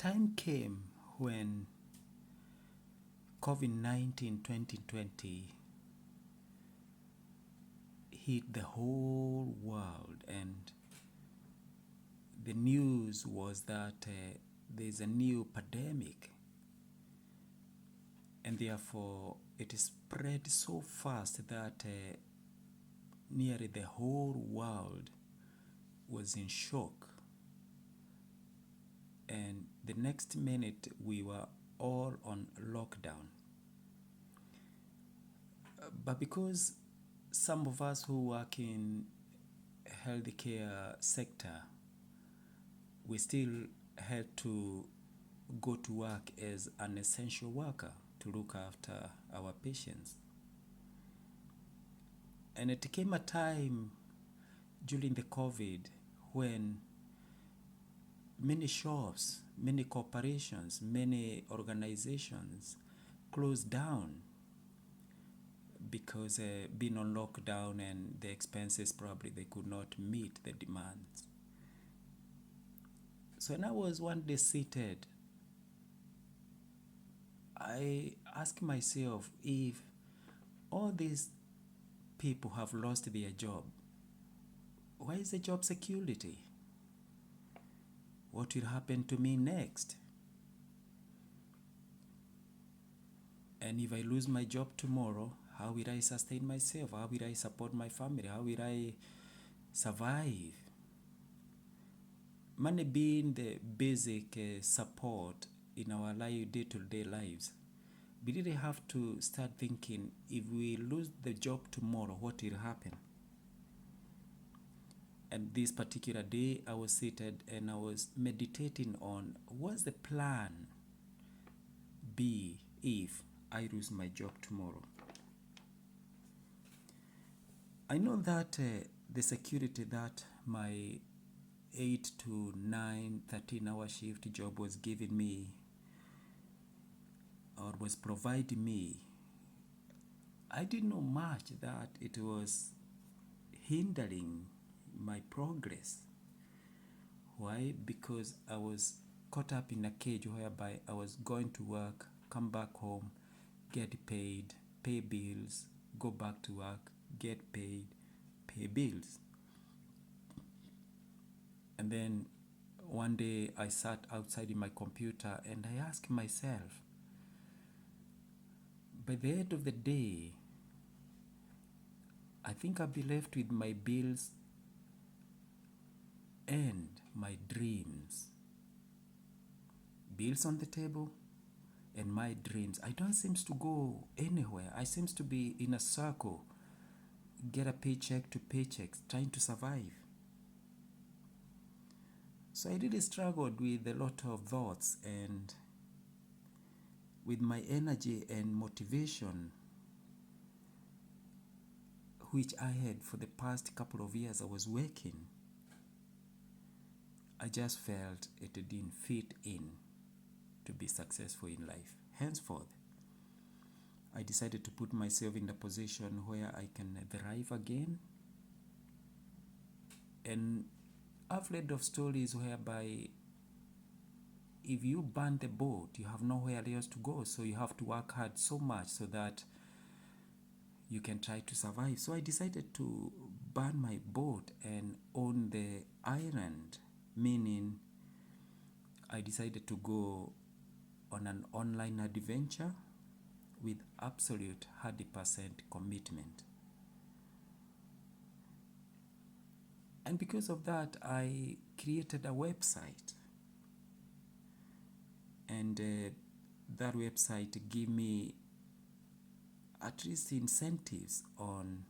time came when COVID-19 2020 hit the whole world, and the news was that there's a new pandemic, and therefore it spread so fast that nearly the whole world was in shock. And the next minute we were all on lockdown. But because some of us who work in healthcare sector, we still had to go to work as an essential worker to look after our patients. And it came a time during the COVID when many shops, many corporations, many organizations closed down because being on lockdown and the expenses, probably they could not meet the demands. So when I was one day seated, I asked myself, if all these people have lost their job, where is the job security? What will happen to me next? And if I lose my job tomorrow, how will I sustain myself? How will I support my family? How will I survive? Money being the basic support in our day-to-day lives, we really have to start thinking, if we lose the job tomorrow, what will happen? And this particular day, I was seated and I was meditating on, what's the plan B if I lose my job tomorrow? I know that the security that my 8 to 9, 13-hour shift job was giving me, or was providing me, I didn't know much that it was hindering my progress. Why? Because I was caught up in a cage whereby I was going to work, come back home, get paid, pay bills, go back to work, get paid, pay bills. And then one day I sat outside in my computer and I asked myself, by the end of the day, I think I'll be left with my bills and my dreams. Bills on the table and my dreams. I don't seem to go anywhere. I seem to be in a circle, get a paycheck to paycheck, trying to survive. So I really struggled with a lot of thoughts, and with my energy and motivation, which I had for the past couple of years I was working, I just felt it didn't fit in to be successful in life. Henceforth, I decided to put myself in a position where I can thrive again. And I've read of stories whereby if you burn the boat, you have nowhere else to go. So you have to work hard so much so that you can try to survive. So I decided to burn my boat and own the island, meaning I decided to go on an online adventure with absolute 100% commitment. And because of that, I created a website. And that website gave me at least incentives on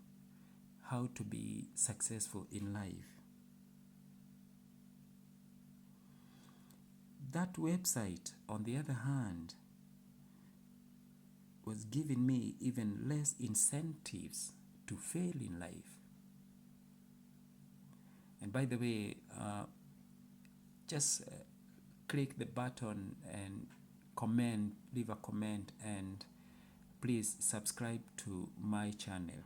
how to be successful in life. That website, on the other hand, was giving me even less incentives to fail in life. And by the way, just click the button and comment, leave a comment, and please subscribe to my channel.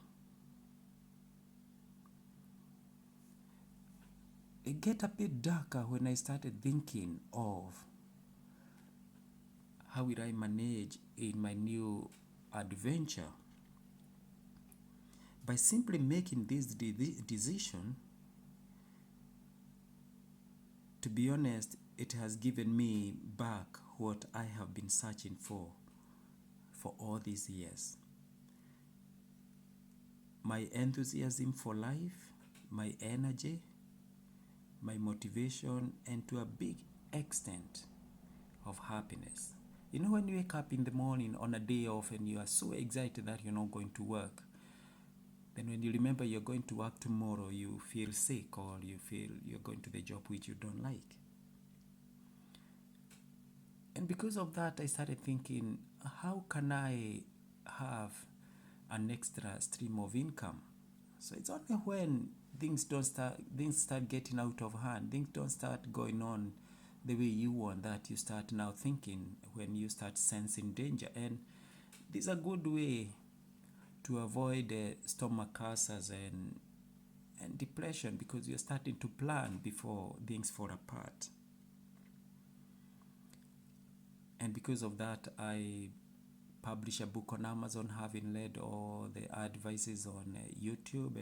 It get a bit darker when I started thinking of how will I manage in my new adventure? By simply making this decision, to be honest, it has given me back what I have been searching for all these years. My enthusiasm for life, my energy, my motivation, and to a big extent of happiness. You know, when you wake up in the morning on a day off and you are so excited that you're not going to work, then when you remember you're going to work tomorrow, you feel sick or you feel you're going to the job which you don't like. And because of that, I started thinking, how can I have an extra stream of income? So it's only when things start getting out of hand, things don't start going on the way you want, that you start now thinking, when you start sensing danger. And this is a good way to avoid stomach ulcers and depression, because you're starting to plan before things fall apart. And because of that, I publish a book on Amazon, having read all the advices on YouTube,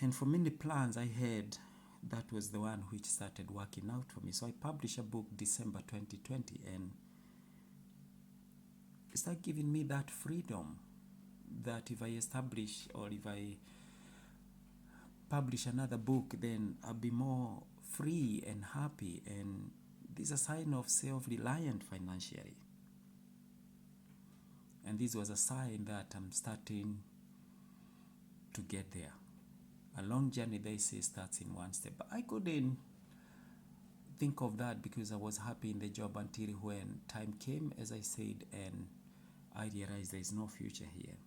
and for many plans I had, that was the one which started working out for me. So I published a book December 2020, and it started giving me that freedom, that if I establish or if I publish another book, then I'll be more free and happy, and this is a sign of self-reliant financially. And this was a sign that I'm starting to get there. A long journey, they say, starts in one step. But I couldn't think of that because I was happy in the job until when time came, as I said, and I realized there is no future here.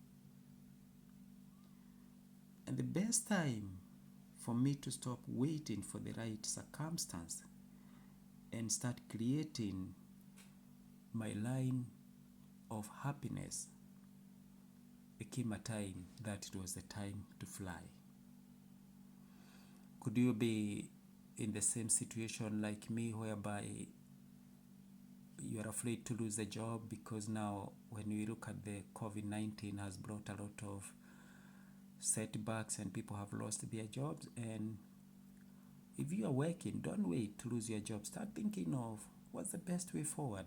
And the best time for me to stop waiting for the right circumstance and start creating my line of happiness, it came a time that it was the time to fly. Could you be in the same situation like me, whereby you are afraid to lose a job? Because now when we look at the COVID-19 has brought a lot of setbacks and people have lost their jobs. And if you are working, don't wait to lose your job. Start thinking of what's the best way forward.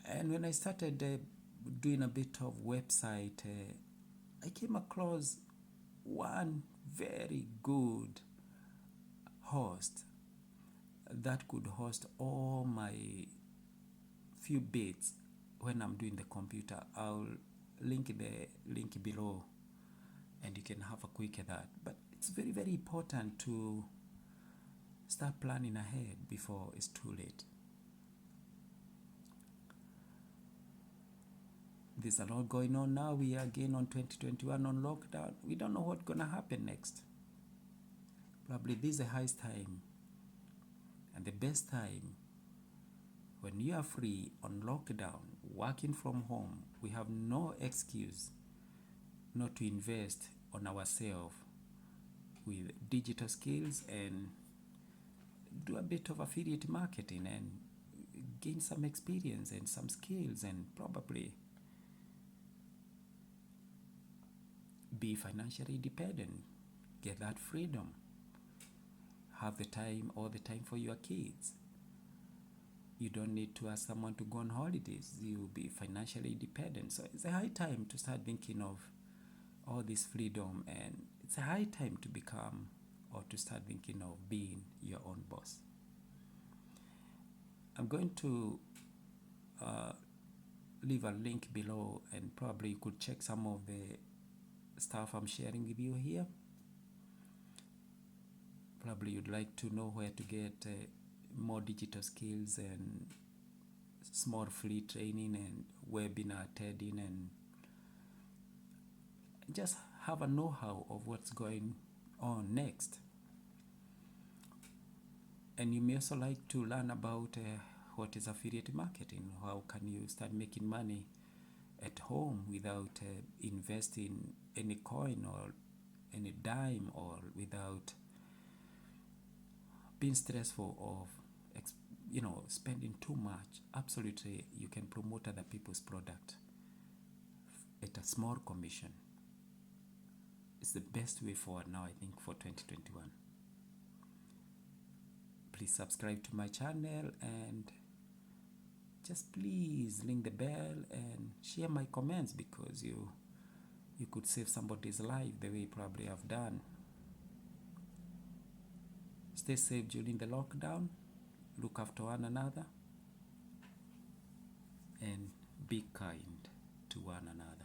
And when I started doing a bit of website, I came across one very good host that could host all my few bits when I'm doing the computer. I'll link the link below and you can have a quick at that. But it's very, very important to start planning ahead before it's too late. There's a lot going on now. We are again on 2021 on lockdown. We don't know what's going to happen next. Probably this is the highest time and the best time when you are free on lockdown, working from home. We have no excuse not to invest on ourselves with digital skills and do a bit of affiliate marketing and gain some experience and some skills, and probably be financially independent, get that freedom, have the time, all the time for your kids. You don't need to ask someone to go on holidays. You'll be financially independent. So it's a high time to start thinking of all this freedom, and it's a high time to become or to start thinking of being your own boss. I'm going to leave a link below, and probably you could check some of the stuff I'm sharing with you here. Probably you'd like to know where to get more digital skills and small free training and webinar attending, and just have a know-how of what's going on next. And you may also like to learn about what is affiliate marketing. How can you start making money at home without investing any coin or any dime, or without being stressful of spending too much. Absolutely, you can promote other people's product at a small commission. It's the best way forward now, I think, for 2021. Please subscribe to my channel and just please ring the bell and share my comments, because you could save somebody's life the way you probably have done. Stay safe during the lockdown, look after one another, and be kind to one another.